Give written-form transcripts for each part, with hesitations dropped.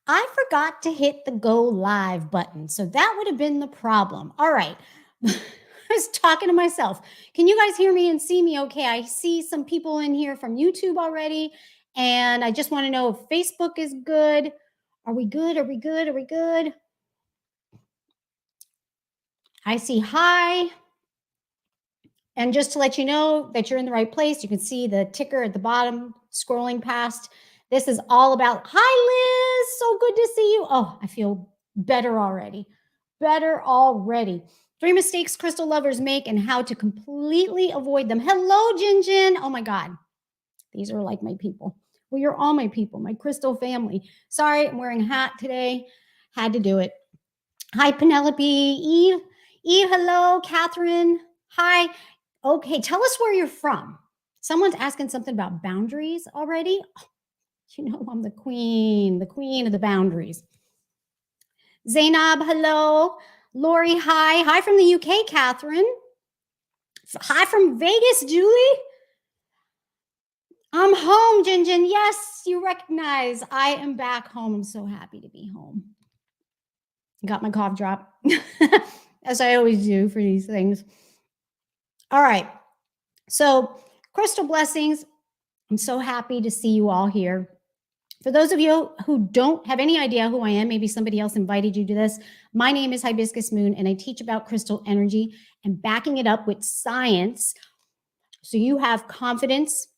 I forgot to hit the go live button. So that would have been the problem. All right. I was talking to myself. Can you guys hear me and see me okay? I see some people in here from YouTube already. And I just want to know if Facebook is good. Are we good? Are we good? Are we good? I see hi. And just to let you know that you're in the right place, you can see the ticker at the bottom scrolling past. This is all about, hi, Liz. So good to see you. Oh, I feel better already. Better already. 3 mistakes crystal lovers make and how to completely avoid them. Hello, Jinjin. Oh my God. These are like my people. Well, you're all my people, my crystal family. Sorry, I'm wearing a hat today. Had to do it. Hi, Penelope. Eve. Eve, hello. Catherine. Hi. Okay, tell us where you're from. Someone's asking something about boundaries already. Oh, you know, I'm the queen of the boundaries. Zainab, hello. Lori, hi. Hi from the UK, Catherine. Hi from Vegas, Julie. I'm home, Jinjin. Yes, you recognize I am back home. I'm so happy to be home. Got my cough drop, as I always do for these things. All right. So, crystal blessings. I'm so happy to see you all here. For those of you who don't have any idea who I am, maybe somebody else invited you to this. My name is Hibiscus Moon, and I teach about crystal energy and backing it up with science so you have confidence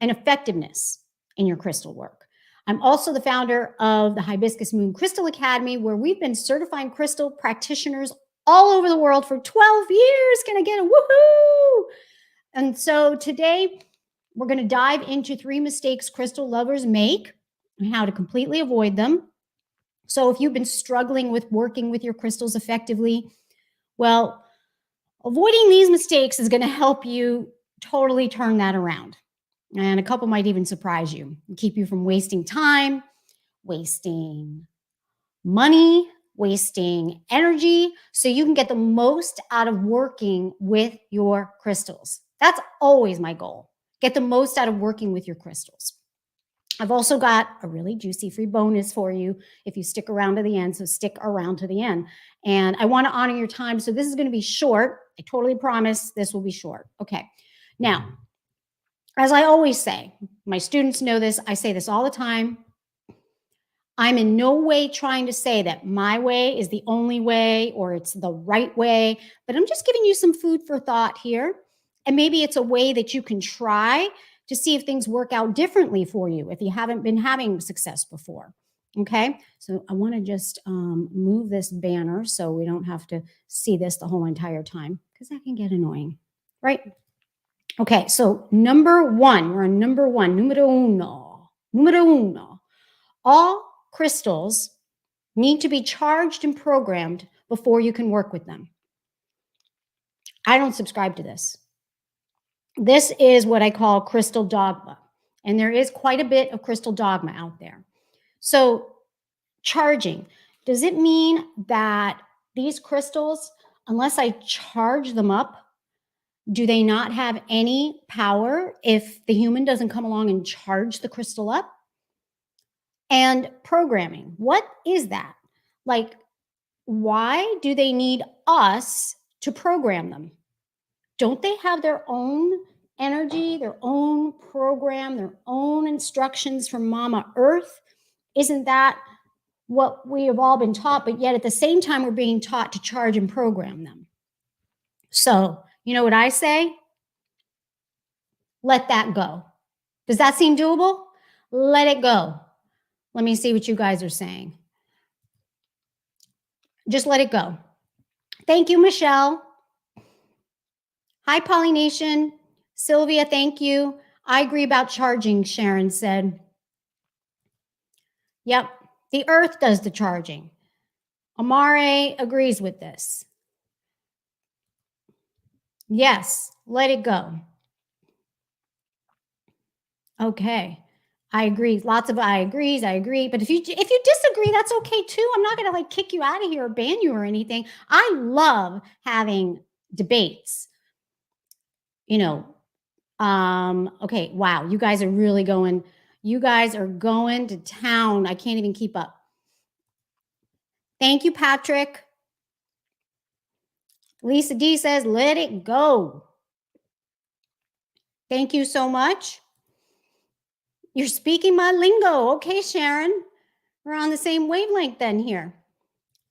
and effectiveness in your crystal work. I'm also the founder of the Hibiscus Moon Crystal Academy, where we've been certifying crystal practitioners all over the world for 12 years. Can I get a woohoo? And so today we're going to dive into 3 mistakes crystal lovers make and how to completely avoid them. So if you've been struggling with working with your crystals effectively, well, avoiding these mistakes is going to help you totally turn that around. And a couple might even surprise you and keep you from wasting time, wasting money, wasting energy, so you can get the most out of working with your crystals. That's always my goal. Get the most out of working with your crystals. I've also got a really juicy free bonus for you if you stick around to the end. So stick around to the end. And I want to honor your time. So this is going to be short. I totally promise this will be short. Okay. Now, as I always say, my students know this. I say this all the time. I'm in no way trying to say that my way is the only way or it's the right way, but I'm just giving you some food for thought here. And maybe it's a way that you can try to see if things work out differently for you if you haven't been having success before. Okay, so I want to just move this banner so we don't have to see this the whole entire time because that can get annoying, right? Okay, so number 1, we're on number 1, numero uno. All crystals need to be charged and programmed before you can work with them. I don't subscribe to this. This is what I call crystal dogma. And there is quite a bit of crystal dogma out there. So, charging, does it mean that these crystals, unless I charge them up, do they not have any power if the human doesn't come along and charge the crystal up? And programming, what is that? Like, why do they need us to program them? Don't they have their own energy, their own program, their own instructions from Mama Earth? Isn't that what we have all been taught? But yet at the same time, we're being taught to charge and program them. So, you know what I say? Let that go. Does that seem doable? Let it go. Let me see what you guys are saying. Just let it go. Thank you, Michelle. Hi, Polynation. Sylvia, thank you. I agree about charging, Sharon said. Yep, the earth does the charging. Amare agrees with this. Yes, let it go. Okay, I agree. Lots of I agree. But if you disagree, that's okay too. I'm not going to like kick you out of here or ban you or anything. I love having debates. You know, okay, wow, you guys are really going. You guys are going to town. I can't even keep up. Thank you, Patrick. Lisa D says, let it go. Thank you so much. You're speaking my lingo. Okay, Sharon. We're on the same wavelength then here.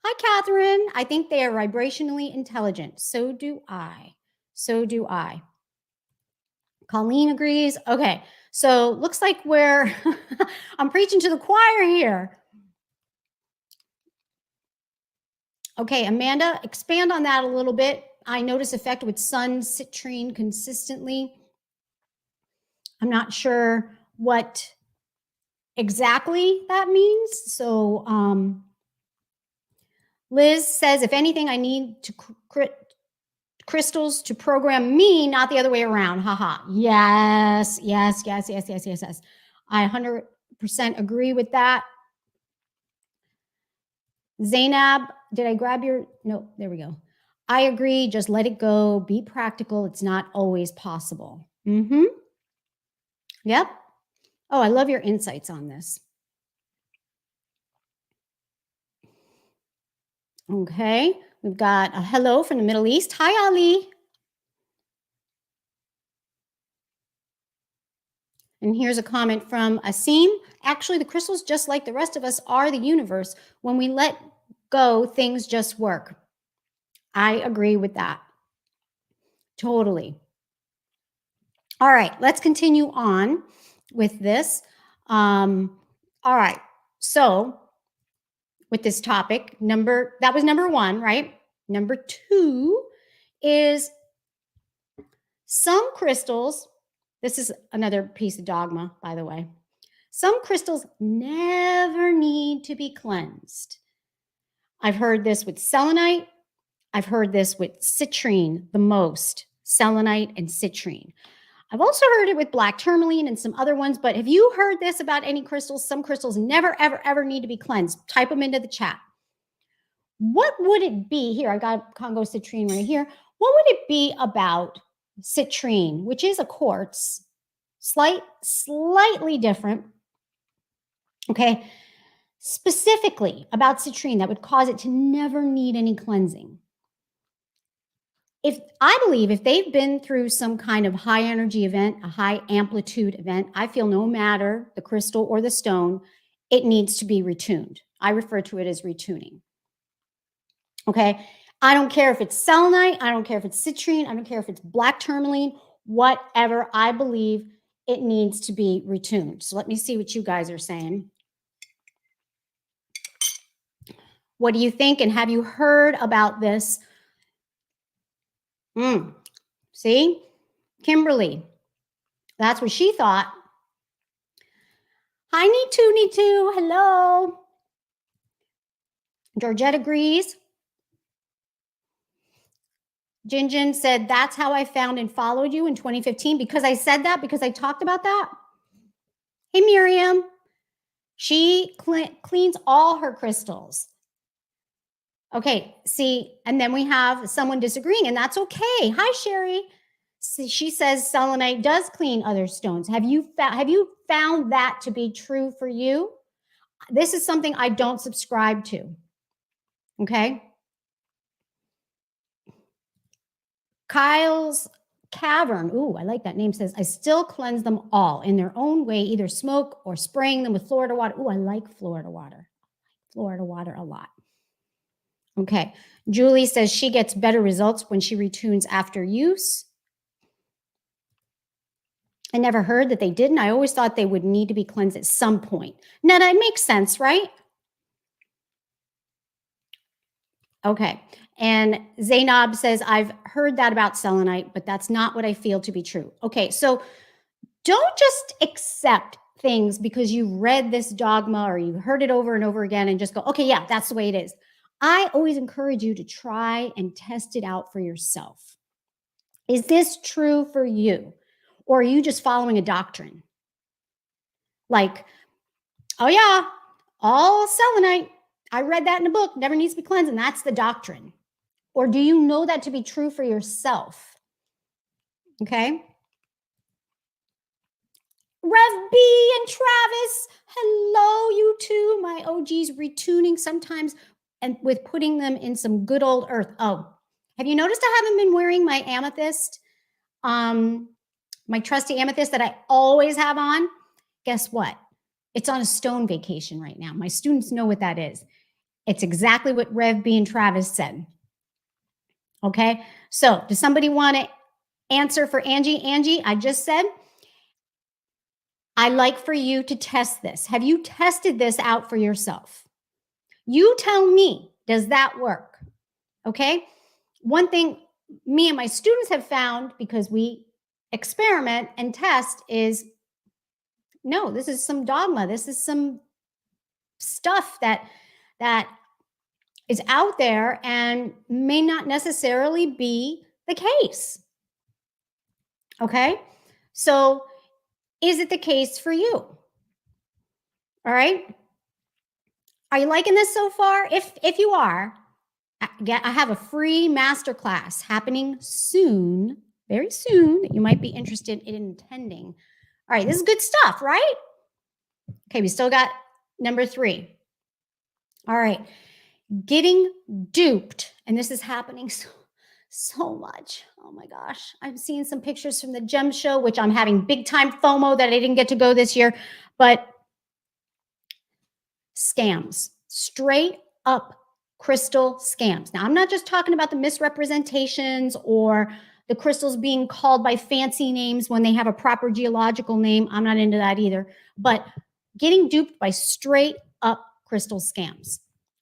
Hi, Catherine. I think they are vibrationally intelligent. So do I. So do I. Colleen agrees. Okay, so looks like I'm preaching to the choir here. Okay, Amanda, expand on that a little bit. I notice effect with sun citrine consistently. I'm not sure what exactly that means. So Liz says, if anything, I need to crystals to program me, not the other way around. Haha. Yes, yes, yes, yes, yes, yes, yes. I 100% agree with that. Zainab, did I grab your? No, there we go. I agree. Just let it go. Be practical. It's not always possible. Mm-hmm. Yep. Oh, I love your insights on this. Okay. We've got a hello from the Middle East. Hi, Ali. And here's a comment from Asim. Actually, the crystals, just like the rest of us, are the universe. When we let go, things just work. I agree with that. Totally. All right, let's continue on with this. All right, so with this topic, that was number one, right? Number two is some crystals. This is another piece of dogma, by the way. Some crystals never need to be cleansed. I've heard this with selenite. I've heard this with citrine the most, selenite and citrine. I've also heard it with black tourmaline and some other ones, but have you heard this about any crystals? Some crystals never, ever, ever need to be cleansed. Type them into the chat. What would it be? Here, I got Congo citrine right here. What would it be about citrine, which is a quartz, slightly different, okay, specifically about citrine that would cause it to never need any cleansing? I believe if they've been through some kind of high energy event, a high amplitude event, I feel no matter the crystal or the stone, it needs to be retuned. I refer to it as retuning. Okay. I don't care if it's selenite. I don't care if it's citrine. I don't care if it's black tourmaline, whatever. I believe it needs to be retuned. So let me see what you guys are saying. What do you think? And have you heard about this? See, Kimberly, that's what she thought. Hi, Nitu. Hello. Georgette agrees. Jinjin said, that's how I found and followed you in 2015. Because I said that, because I talked about that. Hey, Miriam. She cleans all her crystals. Okay, see, and then we have someone disagreeing, and that's okay. Hi, Sherry. She says selenite does clean other stones. Have you found that to be true for you? This is something I don't subscribe to. Okay. Kyle's Cavern. Ooh, I like that name. Says, I still cleanse them all in their own way, either smoke or spraying them with Florida water. Ooh, I like Florida water. Florida water a lot. Okay. Julie says she gets better results when she retunes after use. I never heard that they didn't. I always thought they would need to be cleansed at some point. Now that makes sense, right? Okay. And Zainab says, I've heard that about selenite, but that's not what I feel to be true. Okay. So don't just accept things because you read this dogma or you heard it over and over again and just go, okay, yeah, that's the way it is. I always encourage you to try and test it out for yourself. Is this true for you? Or are you just following a doctrine? Like, oh yeah, all selenite. I read that in a book, never needs to be cleansed, and that's the doctrine. Or do you know that to be true for yourself? Okay. Rev B and Travis, hello, you two, my OGs retuning sometimes. and with putting them in some good old earth. Oh, have you noticed I haven't been wearing my amethyst, my trusty amethyst that I always have on? Guess what? It's on a stone vacation right now. My students know what that is. It's exactly what Rev B and Travis said. Okay, so does somebody want to answer for Angie? Angie, I just said, I'd like for you to test this. Have you tested this out for yourself? You tell me, does that work? Okay, one thing me and my students have found, because we experiment and test, is no, this is some dogma. This is some stuff that is out there and may not necessarily be the case. Okay, so is it the case for you? All right, are you liking this so far? If you are, I have a free masterclass happening soon, very soon, that you might be interested in attending. All right, this is good stuff, right? Okay, we still got number 3. All right, getting duped, and this is happening so much. Oh my gosh, I'm seeing some pictures from the gem show, which I'm having big time FOMO that I didn't get to go this year, but scams, straight up crystal scams. Now, I'm not just talking about the misrepresentations or the crystals being called by fancy names when they have a proper geological name. I'm not into that either, but getting duped by straight up crystal scams.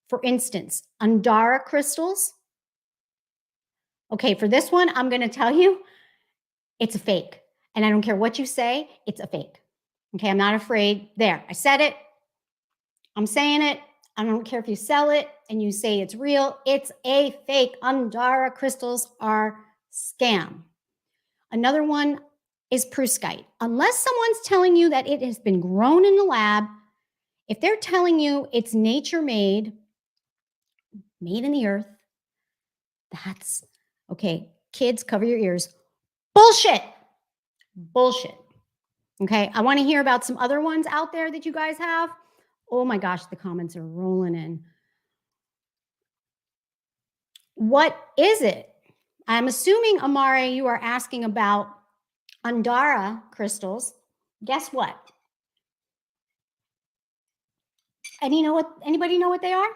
For instance, Andara crystals. Okay, for this one, I'm going to tell you it's a fake. And I don't care what you say, it's a fake. Okay, I'm not afraid. There, I said it. I'm saying it. I don't care if you sell it and you say it's real. It's a fake. Andara crystals are scam. Another one is Pruskite. Unless someone's telling you that it has been grown in the lab, if they're telling you it's nature made, made in the earth, that's okay. Kids, cover your ears. Bullshit. Bullshit. Okay, I want to hear about some other ones out there that you guys have. Oh my gosh, the comments are rolling in. What is it? I'm assuming, Amare, you are asking about Andara crystals. Guess what? And you know what? Anybody know what they are?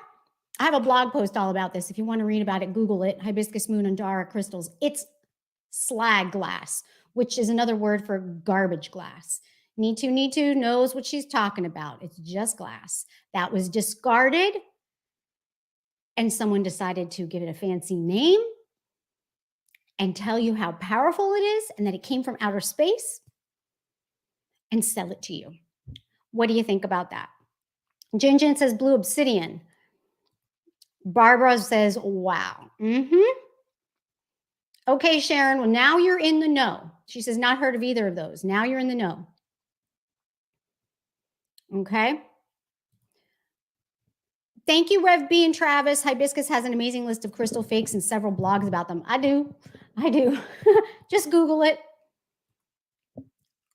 I have a blog post all about this. If you want to read about it, Google it. Hibiscus moon Andara crystals. It's slag glass, which is another word for garbage glass. Need to knows what she's talking about. It's just glass that was discarded and someone decided to give it a fancy name and tell you how powerful it is and that it came from outer space and sell it to you. What do you think about that? Jinjin says blue obsidian. Barbara says, wow. Okay, Sharon, well, now you're in the know. She says, not heard of either of those. Now you're in the know. Okay. Thank you, Rev B and Travis. Hibiscus has an amazing list of crystal fakes and several blogs about them. I do. Just Google it.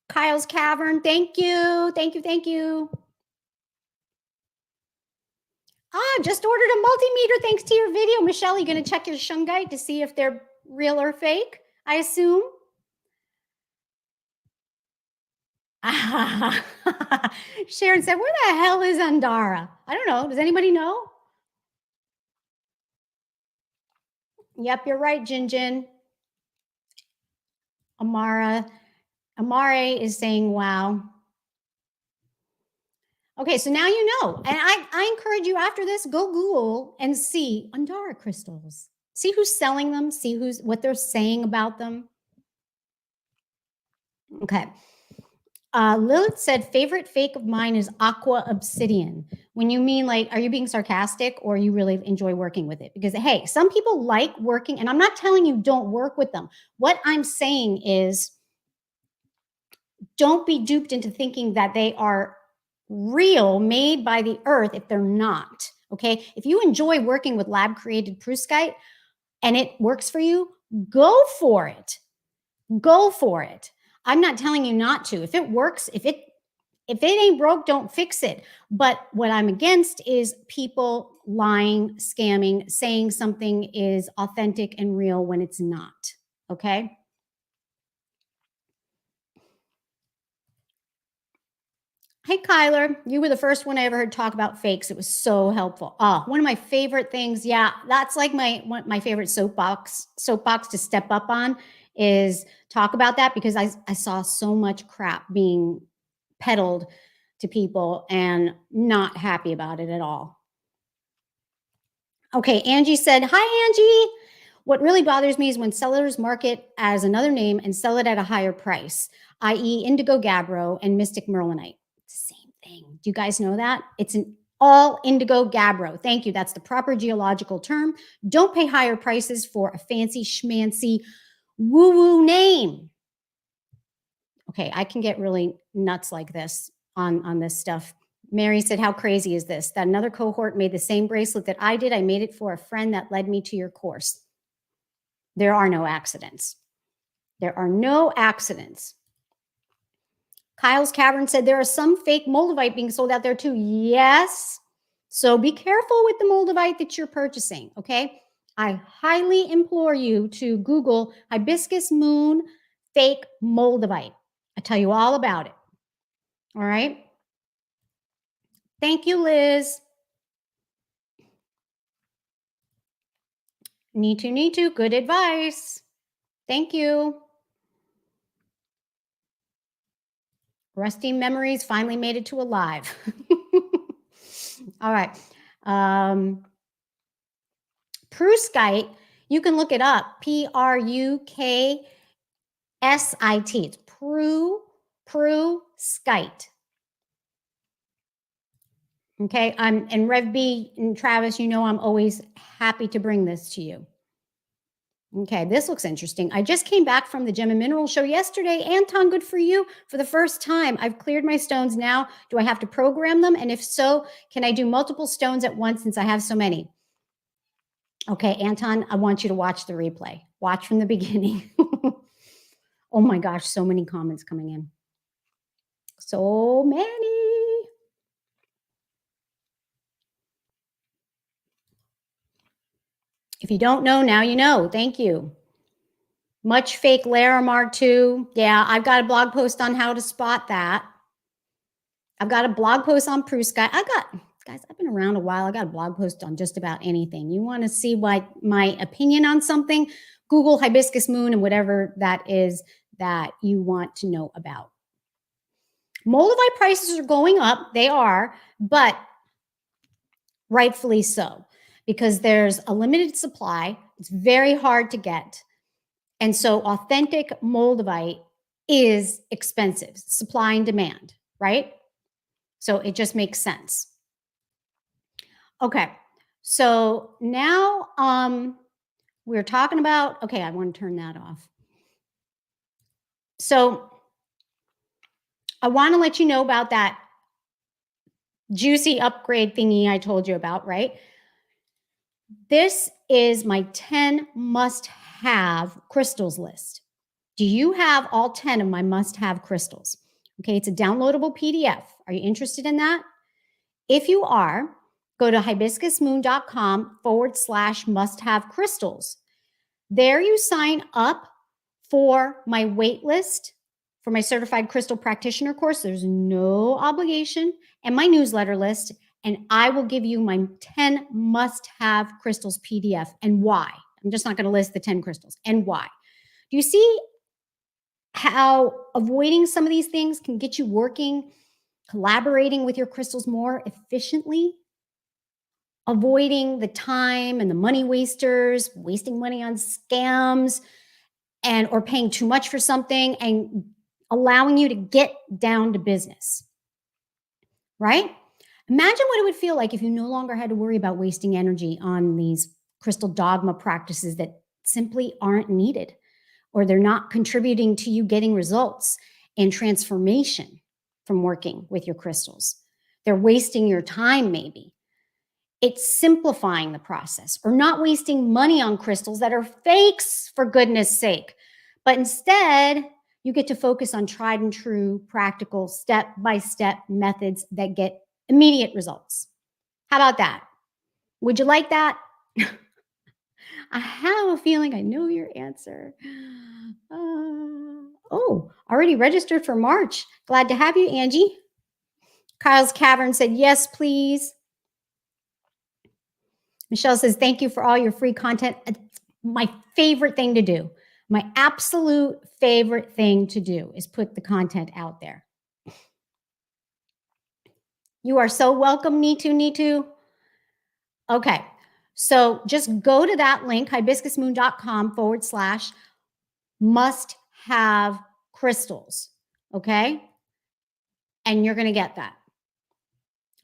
Kyle's Cavern. Thank you. Just ordered a multimeter thanks to your video. Michelle, you going to check your shungite to see if they're real or fake, I assume? Sharon said, where the hell is Andara? I don't know. Does anybody know? Yep, you're right, Jinjin. Amare is saying, wow. Okay, so now you know. And I encourage you after this, go Google and see Andara crystals. See who's selling them. See what they're saying about them. Okay. Lilith said, favorite fake of mine is aqua obsidian. When you mean like, are you being sarcastic or you really enjoy working with it? Because, hey, some people like working, and I'm not telling you don't work with them. What I'm saying is don't be duped into thinking that they are real, made by the earth if they're not, okay? If you enjoy working with lab-created Pruskite and it works for you, go for it. Go for it. I'm not telling you not to. If it works, if If it ain't broke, don't fix it. But what I'm against is people lying, scamming, saying something is authentic and real when it's not. Okay. Hey, Kyler, you were the first one I ever heard talk about fakes. It was so helpful. Oh, one of my favorite things. Yeah, that's like my favorite soapbox to step up on is talk about that, because I saw so much crap being peddled to people and not happy about it at all. Okay, Angie said, hi, Angie. What really bothers me is when sellers market as another name and sell it at a higher price, i.e. Indigo Gabbro and Mystic Merlinite. It's the same thing. Do you guys know that? It's an all Indigo Gabbro. Thank you. That's the proper geological term. Don't pay higher prices for a fancy schmancy woo-woo name. Okay, I can get really nuts like this on this stuff. Mary said, how crazy is this? That another cohort made the same bracelet that I did. I made it for a friend that led me to your course. There are no accidents. There are no accidents. Kyle's Cavern said, there are some fake Moldavite being sold out there too. Yes. So be careful with the Moldavite that you're purchasing, okay? I highly implore you to Google hibiscus moon fake Moldavite. I tell you all about it. All right. Thank you, Liz. Need to. Good advice. Thank you. Rusty memories finally made it to a live. All right. Pruskite, you can look it up. Pruksit. It's Pruskite. Okay, and Rev B and Travis, you know I'm always happy to bring this to you. Okay, this looks interesting. I just came back from the Gem and Mineral show yesterday. Anton, good for you. For the first time, I've cleared my stones now. Do I have to program them? And if so, can I do multiple stones at once since I have so many? Okay, Anton, I want you to watch the replay. Watch from the beginning. Oh my gosh, so many comments coming in. So many. If you don't know, now you know. Thank you. Much fake Larimar too. Yeah, I've got a blog post on how to spot that. I've got a blog post on Pruskite. Guys, I've been around a while. I got a blog post on just about anything. You want to see what my opinion on something? Google hibiscus moon and whatever that is that you want to know about. Moldavite prices are going up. They are, but rightfully so, because there's a limited supply. It's very hard to get. And so authentic Moldavite is expensive, supply and demand, right? So it just makes sense. Okay, so now we're talking about, okay, I want to turn that off. So I want to let you know about that juicy upgrade thingy I told you about, right? This is my 10 must-have crystals list. Do you have all 10 of my must-have crystals? Okay, it's a downloadable PDF. Are you interested in that? If you are, go to hibiscusmoon.com/must-have crystals. There you sign up for my wait list for my certified crystal practitioner course. There's no obligation, and my newsletter list, and I will give you my 10 must-have crystals PDF and why. I'm just not going to list the 10 crystals and why. Do you see how avoiding some of these things can get you working, collaborating with your crystals more efficiently? Avoiding the time and the money wasters, wasting money on scams, and or paying too much for something, and allowing you to get down to business, right? Imagine what it would feel like if you no longer had to worry about wasting energy on these crystal dogma practices that simply aren't needed, or they're not contributing to you getting results and transformation from working with your crystals. They're wasting your time, maybe. It's simplifying the process, or not wasting money on crystals that are fakes, for goodness sake, but instead You get to focus on tried and true, practical, step-by-step methods that get immediate results. How about that? Would you like that? I have a feeling I know your answer. Already registered for March. Glad to have you, Angie. Kyle's Cavern said, yes, please. Michelle says, thank you for all your free content. It's my favorite thing to do. My absolute favorite thing to do is put the content out there. You are so welcome, Nitu. Okay, so just go to that link, hibiscusmoon.com/must have crystals, okay? And you're gonna get that.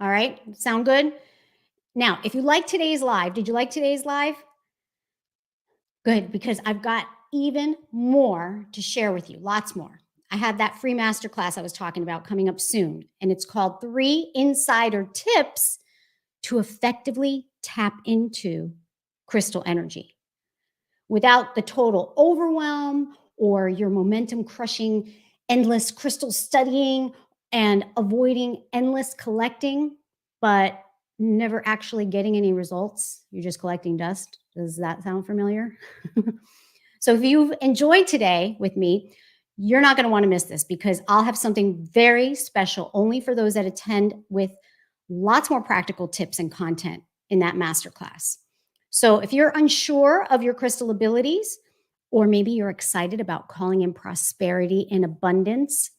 All right, sound good? Now, if you like today's live, did you like today's live? Good, because I've got even more to share with you, lots more. I have that free masterclass I was talking about coming up soon, and it's called 3 Insider Tips to Effectively Tap into Crystal Energy without the total overwhelm or your momentum crushing, endless crystal studying and avoiding endless collecting, but never actually getting any results. You're just collecting dust. Does that sound familiar? So if you've enjoyed today with me, you're not going to want to miss this because I'll have something very special only for those that attend with lots more practical tips and content in that masterclass. So if you're unsure of your crystal abilities, or maybe you're excited about calling in prosperity and abundance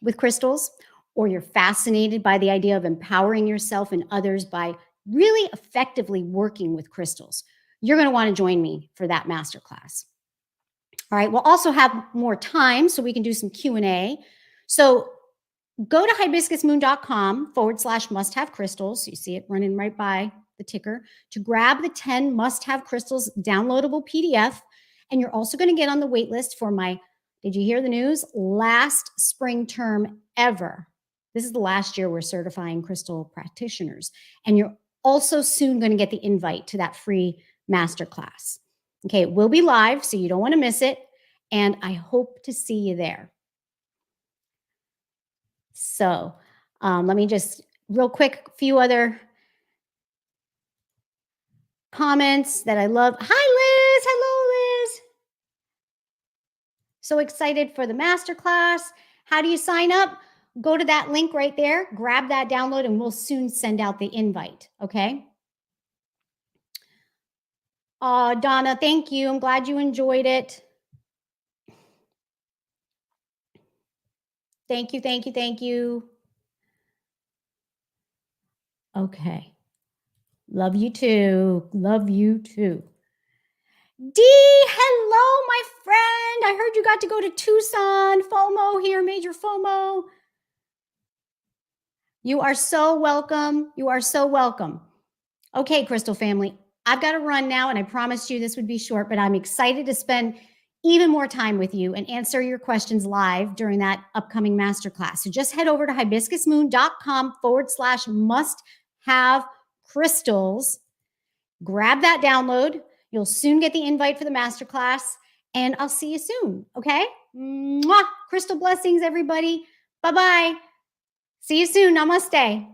with crystals, or you're fascinated by the idea of empowering yourself and others by really effectively working with crystals, you're going to want to join me for that masterclass. All right, we'll also have more time so we can do some Q&A. So go to hibiscusmoon.com/must-have crystals. You see it running right by the ticker to grab the 10 must-have crystals downloadable PDF. And you're also going to get on the wait list for my, did you hear the news? Last spring term ever. This is the last year we're certifying crystal practitioners. And you're also soon going to get the invite to that free masterclass. Okay, it will be live, so you don't want to miss it. And I hope to see you there. So let me just real quick, few other comments that I love. Hi, Liz. Hello, Liz. So excited for the masterclass. How do you sign up? Go to that link right there, grab that download, and we'll soon send out the invite, okay? Donna, thank you. I'm glad you enjoyed it. Thank you, thank you, thank you. Okay. Love you too. Love you too. Dee, hello, my friend. I heard you got to go to Tucson. FOMO here, major FOMO. You are so welcome. You are so welcome. Okay, Crystal family, I've got to run now, and I promised you this would be short, but I'm excited to spend even more time with you and answer your questions live during that upcoming masterclass. So just head over to hibiscusmoon.com/must-have crystals. Grab that download. You'll soon get the invite for the masterclass, and I'll see you soon, okay? Mwah! Crystal blessings, everybody. Bye-bye. See you soon. Namaste.